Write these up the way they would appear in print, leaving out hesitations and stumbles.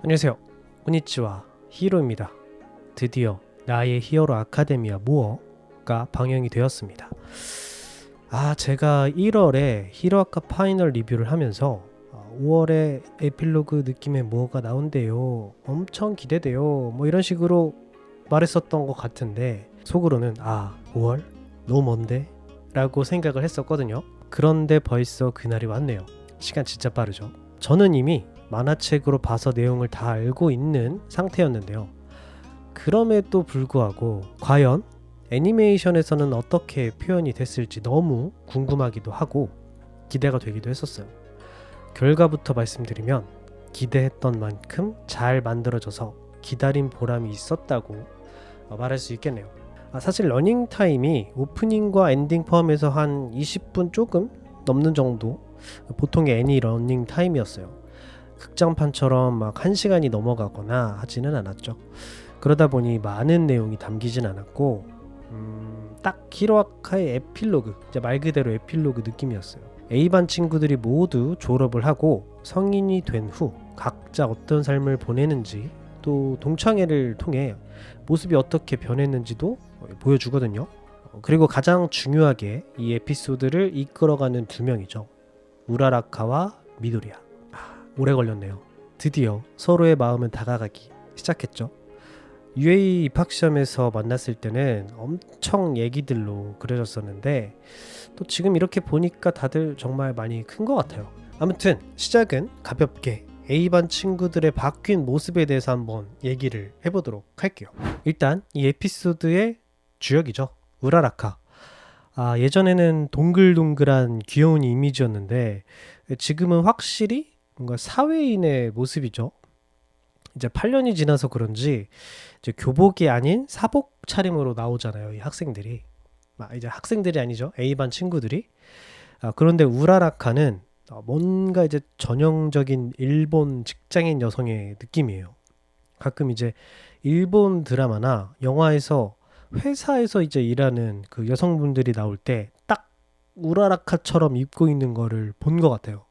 안녕하세요. 오니치와 히로입니다. 드디어 나의 히어로 아카데미아 모어가 방영이 되었습니다. 제가 1월에 히로아카 파이널 리뷰를 하면서 5월에 에필로그 느낌의 모어가 나온대요. 엄청 기대돼요. 뭐 이런 식으로 말했었던 것 같은데 속으로는 5월? 너무 먼데? 라고 생각을 했었거든요. 그런데 벌써 그날이 왔네요. 시간 진짜 빠르죠. 저는 이미 만화책으로 봐서 내용을 다 알고 있는 상태였는데요. 그럼에도 불구하고 과연 애니메이션에서는 어떻게 표현이 됐을지 너무 궁금하기도 하고 기대가 되기도 했었어요. 결과부터 말씀드리면 기대했던 만큼 잘 만들어져서 기다린 보람이 있었다고 말할 수 있겠네요. 사실 러닝타임이 오프닝과 엔딩 포함해서 한 20분 조금 넘는 정도 보통의 애니 러닝타임이었어요. 극장판처럼 막 1시간이 넘어가거나 하지는 않았죠. 그러다 보니 많은 내용이 담기진 않았고 딱 히로아카의 에필로그, 이제 말 그대로 에필로그 느낌이었어요. A반 친구들이 모두 졸업을 하고 성인이 된 후 각자 어떤 삶을 보내는지, 또 동창회를 통해 모습이 어떻게 변했는지도 보여주거든요. 그리고 가장 중요하게 이 에피소드를 이끌어가는 두 명이죠. 우라라카와 미도리야. 오래 걸렸네요. 드디어 서로의 마음은 다가가기 시작했죠. UA 입학시험에서 만났을 때는 엄청 얘기들로 그려졌었는데 또 지금 이렇게 보니까 다들 정말 많이 큰 것 같아요. 아무튼 시작은 가볍게 A반 친구들의 바뀐 모습에 대해서 한번 얘기를 해보도록 할게요. 일단 이 에피소드의 주역이죠. 우라라카. 예전에는 동글동글한 귀여운 이미지였는데 지금은 확실히 뭔가 사회인의 모습이죠. 이제 8년이 지나서 그런지 이제 교복이 아닌 사복 차림으로 나오잖아요. 이 학생들이. 이제 학생들이 아니죠. A반 친구들이. 그런데 우라라카는 뭔가 이제 전형적인 일본 직장인 여성의 느낌이에요. 가끔 이제 일본 드라마나 영화에서 회사에서 이제 일하는 그 여성분들이 나올 때 딱 우라라카처럼 입고 있는 거를 본 것 같아요.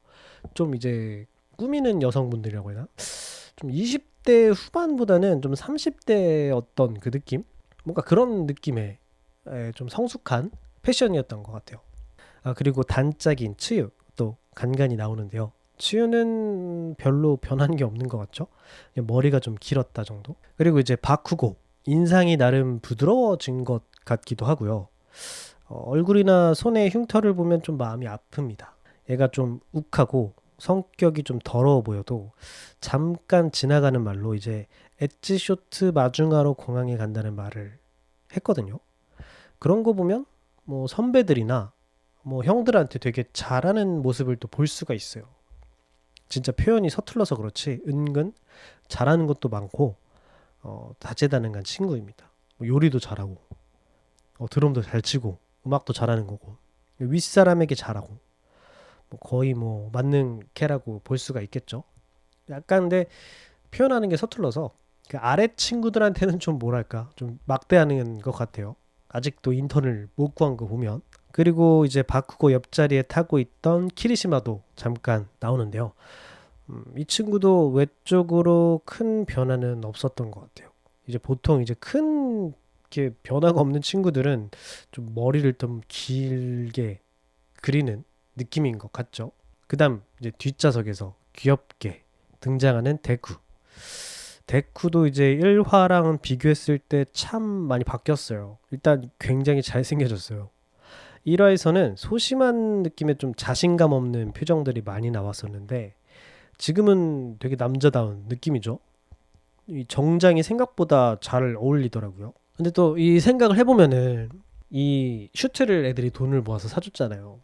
좀 이제 꾸미는 여성분들이라고 해야 되나? 좀 20대 후반보다는 좀 30대 어떤 그 느낌? 뭔가 그런 느낌의 좀 성숙한 패션이었던 것 같아요. 그리고 단짝인 츠유 또 간간히 나오는데요. 츠유는 별로 변한 게 없는 것 같죠? 그냥 머리가 좀 길었다 정도? 그리고 이제 바쿠고 인상이 나름 부드러워진 것 같기도 하고요. 얼굴이나 손의 흉터를 보면 좀 마음이 아픕니다. 얘가 좀 욱하고 성격이 좀 더러워 보여도 잠깐 지나가는 말로 이제 엣지 쇼트 마중하러 공항에 간다는 말을 했거든요. 그런 거 보면 뭐 선배들이나 뭐 형들한테 되게 잘하는 모습을 또 볼 수가 있어요. 진짜 표현이 서툴러서 그렇지 은근 잘하는 것도 많고 다재다능한 친구입니다. 뭐 요리도 잘하고 드럼도 잘 치고 음악도 잘하는 거고 윗사람에게 잘하고 거의 뭐 맞는 캐라고 볼 수가 있겠죠. 약간 근데 표현하는 게 서툴러서 그 아래 친구들한테는 좀 뭐랄까 좀 막대하는 것 같아요. 아직도 인턴을 못 구한 거 보면. 그리고 이제 바쿠고 옆자리에 타고 있던 키리시마도 잠깐 나오는데요. 이 친구도 외적으로 큰 변화는 없었던 것 같아요. 이제 보통 이제 큰 이렇게 변화가 없는 친구들은 좀 머리를 좀 길게 그리는 느낌인 것 같죠. 그다음 이제 뒷좌석에서 귀엽게 등장하는 데쿠. 데쿠도 이제 1화랑 비교했을 때 참 많이 바뀌었어요. 일단 굉장히 잘생겨졌어요. 1화에서는 소심한 느낌의 좀 자신감 없는 표정들이 많이 나왔었는데 지금은 되게 남자다운 느낌이죠. 이 정장이 생각보다 잘 어울리더라고요. 근데 또 이 생각을 해보면은 이 슈트를 애들이 돈을 모아서 사줬잖아요.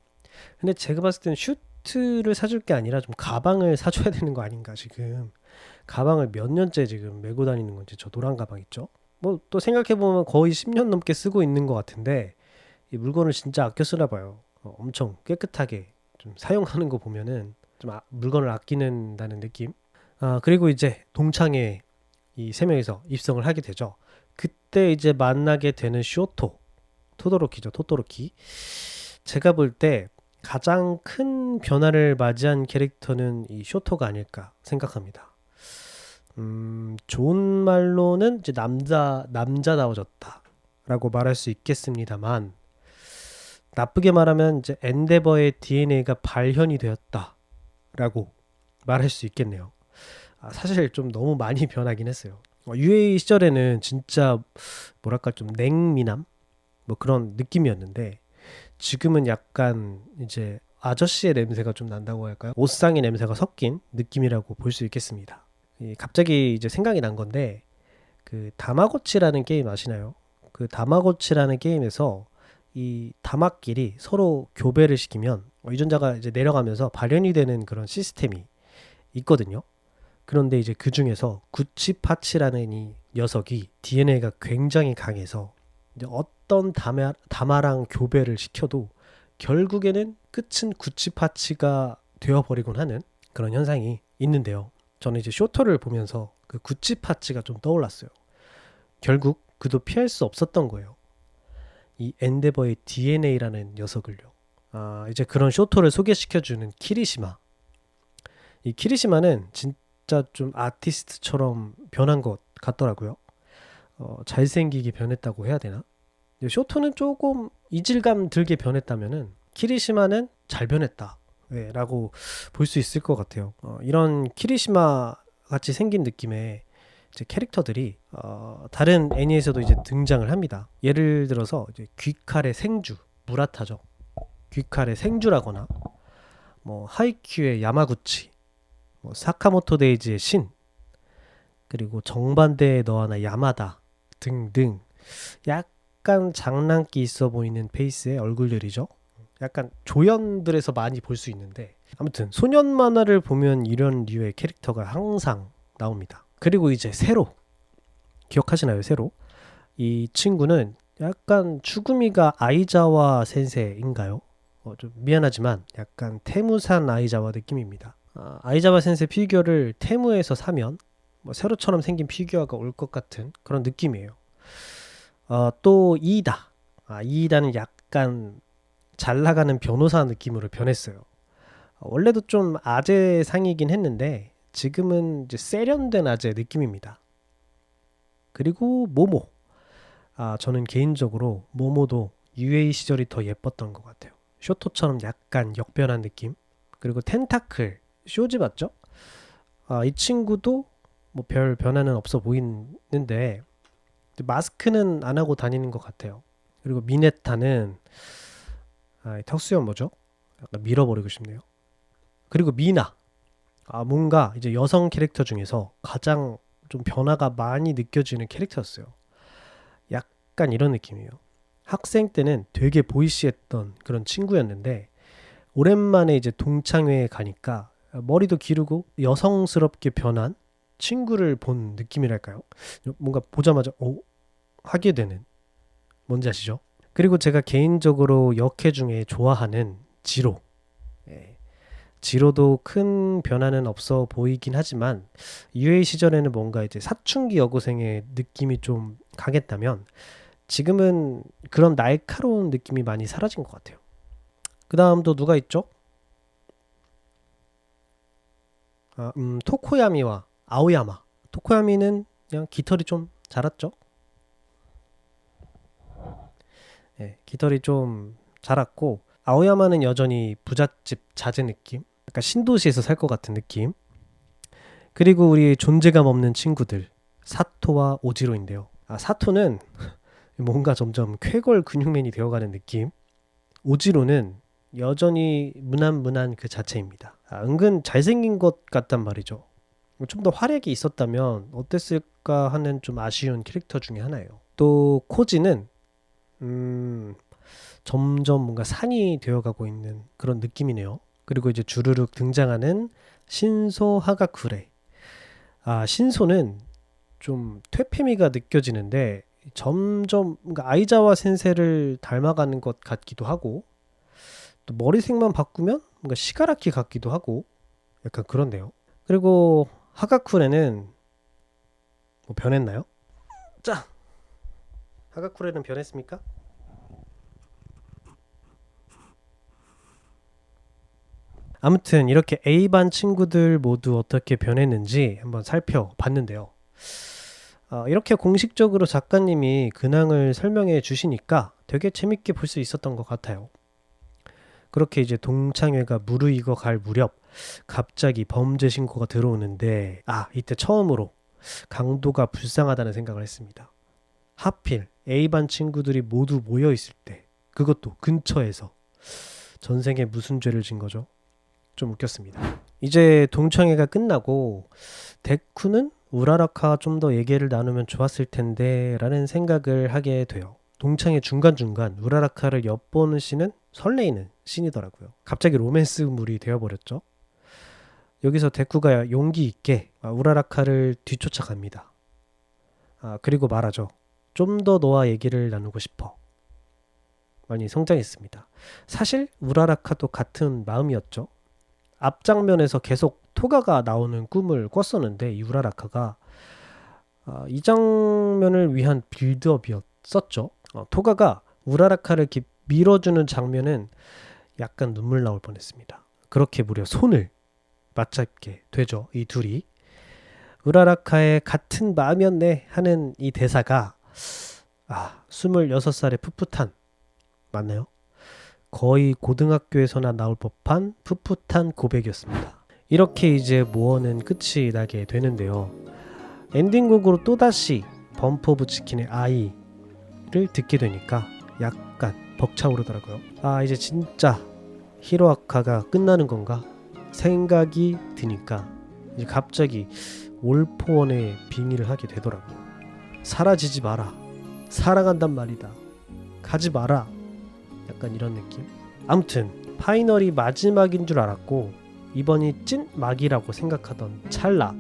근데 제가 봤을 때는 슈트를 사줄 게 아니라 좀 가방을 사줘야 되는 거 아닌가 지금. 가방을 몇 년째 지금 메고 다니는 건지. 저 노란 가방 있죠. 뭐 또 생각해보면 거의 10년 넘게 쓰고 있는 것 같은데 이 물건을 진짜 아껴 쓰나 봐요. 엄청 깨끗하게 좀 사용하는 거 보면은 좀 물건을 아끼는다는 느낌. 그리고 이제 동창회 이 세 명이서 입성을 하게 되죠. 그때 이제 만나게 되는 쇼토, 토도로키죠. 토도로키. 제가 볼 때 가장 큰 변화를 맞이한 캐릭터는 이 쇼토가 아닐까 생각합니다. 좋은 말로는 이제 남자다워졌다라고 말할 수 있겠습니다만, 나쁘게 말하면 이제 엔데버의 DNA가 발현이 되었다라고 말할 수 있겠네요. 사실 좀 너무 많이 변하긴 했어요. UA 시절에는 진짜 뭐랄까 좀 냉미남 뭐 그런 느낌이었는데, 지금은 약간 이제 아저씨의 냄새가 좀 난다고 할까요? 옷상의 냄새가 섞인 느낌이라고 볼 수 있겠습니다. 갑자기 이제 생각이 난 건데, 그 다마고치라는 게임 아시나요? 그 다마고치라는 게임에서 이 다마끼리 서로 교배를 시키면 유전자가 이제 내려가면서 발현이 되는 그런 시스템이 있거든요. 그런데 이제 그 중에서 구치파치라는 이 녀석이 DNA가 굉장히 강해서 이제 어떤 다마랑 교배를 시켜도 결국에는 끝은 구치파치가 되어버리곤 하는 그런 현상이 있는데요. 저는 이제 쇼터를 보면서 그 구치파치가 좀 떠올랐어요. 결국 그도 피할 수 없었던 거예요. 이 엔데버의 DNA라는 녀석을요. 이제 그런 쇼토를 소개시켜주는 키리시마. 이 키리시마는 진짜 좀 아티스트처럼 변한 것 같더라고요. 잘생기게 변했다고 해야 되나? 쇼토는 조금 이질감 들게 변했다면은 키리시마는 잘 변했다. 네, 라고 볼 수 있을 것 같아요. 이런 키리시마 같이 생긴 느낌의 이제 캐릭터들이 다른 애니에서도 이제 등장을 합니다. 예를 들어서 이제 귀칼의 생주, 무라타죠. 귀칼의 생주라거나 뭐 하이큐의 야마구치, 뭐 사카모토 데이지의 신, 그리고 정반대의 너와나 야마다 등등 약간 장난기 있어 보이는 페이스의 얼굴들이죠. 약간 조연들에서 많이 볼 수 있는데, 아무튼 소년 만화를 보면 이런 류의 캐릭터가 항상 나옵니다. 그리고 이제 세로, 기억하시나요? 세로. 이 친구는 약간 추구미가 아이자와 센세인가요? 좀 미안하지만 약간 테무산 아이자와 느낌입니다. 아이자와 센세 피규어를 테무에서 사면 뭐 세로처럼 생긴 피규어가 올 것 같은 그런 느낌이에요. 또 이이다. 이이다는 약간 잘 나가는 변호사 느낌으로 변했어요. 원래도 좀 아재상이긴 했는데 지금은 이제 세련된 아재 느낌입니다. 그리고 모모. 저는 개인적으로 모모도 UA 시절이 더 예뻤던 것 같아요. 쇼토처럼 약간 역변한 느낌. 그리고 텐타클 쇼지 맞죠? 이 친구도 뭐 별 변화는 없어 보이는데 마스크는 안 하고 다니는 것 같아요. 그리고 미네타는 이 턱수염 뭐죠? 약간 밀어버리고 싶네요. 그리고 미나. 뭔가 이제 여성 캐릭터 중에서 가장 좀 변화가 많이 느껴지는 캐릭터였어요. 약간 이런 느낌이에요. 학생 때는 되게 보이시했던 그런 친구였는데 오랜만에 이제 동창회에 가니까 머리도 기르고 여성스럽게 변한 친구를 본 느낌이랄까요? 뭔가 보자마자 하게 되는, 뭔지 아시죠? 그리고 제가 개인적으로 역해 중에 좋아하는 지로. 예, 지로도 큰 변화는 없어 보이긴 하지만 UA 시절에는 뭔가 이제 사춘기 여고생의 느낌이 좀 강했다면 지금은 그런 날카로운 느낌이 많이 사라진 것 같아요. 그 다음 또 누가 있죠? 토코야미와 아오야마. 토코야미는 그냥 깃털이 좀 자랐죠? 예, 깃털이 좀 자랐고, 아오야마는 여전히 부잣집 자제 느낌? 약간 신도시에서 살 것 같은 느낌? 그리고 우리 존재감 없는 친구들, 사토와 오지로인데요. 사토는 뭔가 점점 쾌걸 근육맨이 되어가는 느낌? 오지로는 여전히 무난무난 그 자체입니다. 은근 잘생긴 것 같단 말이죠. 좀 더 활약이 있었다면 어땠을까 하는 좀 아쉬운 캐릭터 중에 하나예요. 또 코지는 점점 뭔가 산이 되어가고 있는 그런 느낌이네요. 그리고 이제 주르륵 등장하는 신소 하가쿠레. 신소는 좀 퇴폐미가 느껴지는데 점점 뭔가 아이자와 센세를 닮아가는 것 같기도 하고, 또 머리색만 바꾸면 뭔가 시가라키 같기도 하고 약간 그런데요. 그리고 하가쿠레는 뭐 변했나요? 자, 하가쿠레는 변했습니까? 아무튼 이렇게 A반 친구들 모두 어떻게 변했는지 한번 살펴봤는데요. 이렇게 공식적으로 작가님이 근황을 설명해 주시니까 되게 재밌게 볼 수 있었던 것 같아요. 그렇게 이제 동창회가 무르익어 갈 무렵 갑자기 범죄 신고가 들어오는데 이때 처음으로 강도가 불쌍하다는 생각을 했습니다. 하필 A반 친구들이 모두 모여 있을 때, 그것도 근처에서 전생에 무슨 죄를 진 거죠? 좀 웃겼습니다. 이제 동창회가 끝나고 데쿠는 우라라카와 좀 더 얘기를 나누면 좋았을 텐데 라는 생각을 하게 돼요. 동창회 중간중간 우라라카를 엿보는 씬은 설레이는 씬이더라고요. 갑자기 로맨스물이 되어버렸죠. 여기서 데쿠가 용기 있게 우라라카를 뒤쫓아갑니다. 그리고 말하죠. 좀 더 너와 얘기를 나누고 싶어. 많이 성장했습니다. 사실 우라라카도 같은 마음이었죠. 앞장면에서 계속 토가가 나오는 꿈을 꿨었는데 이 우라라카가 이 장면을 위한 빌드업이었었죠. 토가가 우라라카를 이렇게 밀어주는 장면은 약간 눈물 나올 뻔했습니다. 그렇게 무려 손을 맞잡게 되죠. 이 둘이. 우라라카의 같은 마음이었네 하는 이 대사가 26살의 풋풋한, 맞나요? 거의 고등학교에서나 나올 법한 풋풋한 고백이었습니다. 이렇게 이제 모어는 끝이 나게 되는데요. 엔딩곡으로 또다시 범프 오브 치킨의 아이를 듣게 되니까 약간 벅차오르더라고요. 이제 진짜 히로아카가 끝나는 건가 생각이 드니까 이제 갑자기 올포원에 빙의를 하게 되더라고요. 사라지지 마라, 사랑한단 말이다, 가지 마라, 약간 이런 느낌. 아무튼 파이널이 마지막인 줄 알았고 이번이 찐막이라고 생각하던 찰나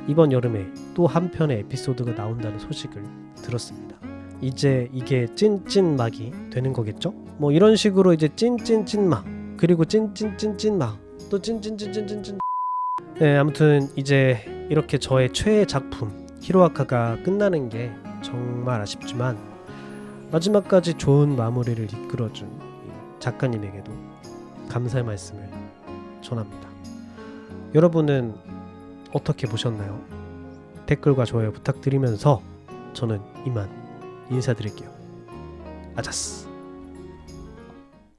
이번 여름에 또 한 편의 에피소드가 나온다는 소식을 들었습니다. 이제 이게 찐찐막이 되는 거겠죠? 뭐 이런 식으로 이제 찐찐찐막 그리고 찐찐찐찐막 또 찐찐찐찐찐찐. 네, 아무튼 이제 이렇게 저의 최애 작품 히로아카가 끝나는 게 정말 아쉽지만 마지막까지 좋은 마무리를 이끌어준 작가님에게도 감사의 말씀을 전합니다. 여러분은 어떻게 보셨나요? 댓글과 좋아요 부탁드리면서 저는 이만 인사드릴게요. 아자스.